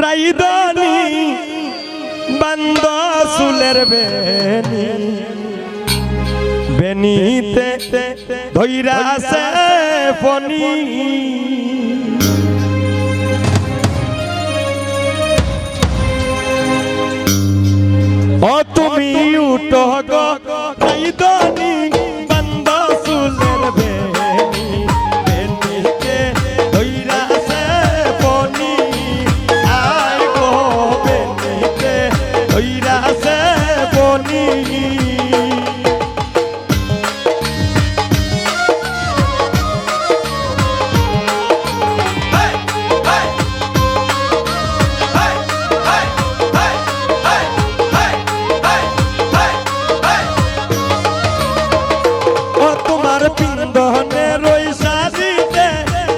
রাইদানি বান্দা সুলের বেনি বেনিতে ধইরা আছে ফনি ও তুমি উঠো গো রাইদানি বান্দা সুলের বেনি বেনিতে ধইরা আছে ফনি আই গো বেনিতে ধইরা আছে ফনি পিন্দনে রই সাজিতে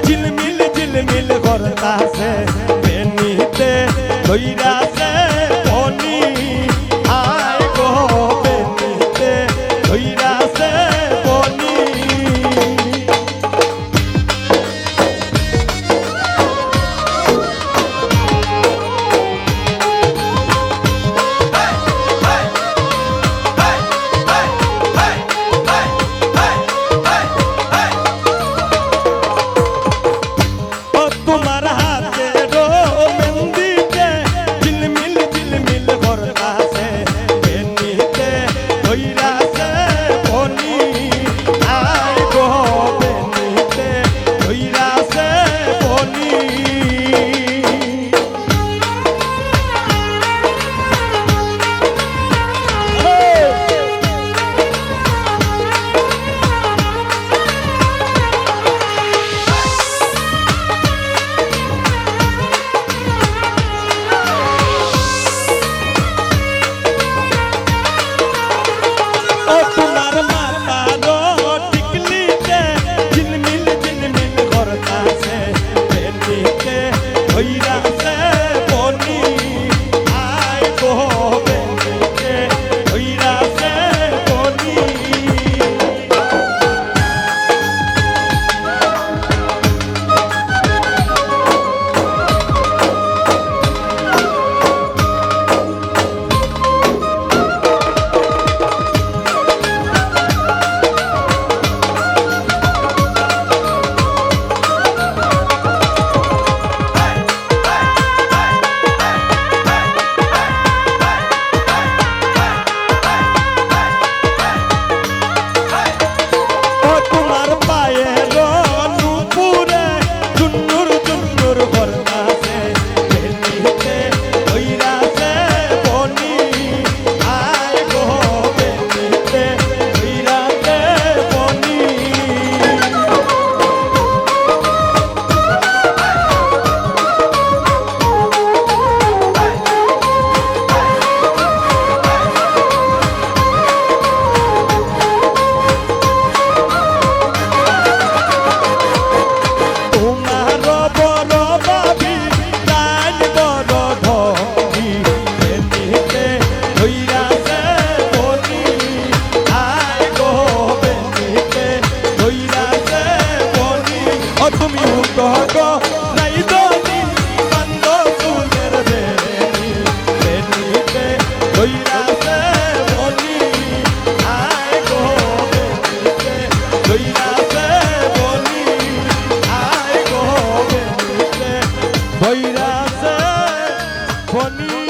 ঝিলমিল ঝিলমিল করতাছে বেনিতে ধইরাছে ফনি আয় গো বেনিতে ধইরাছে ফনি ধইরাছে ফনি।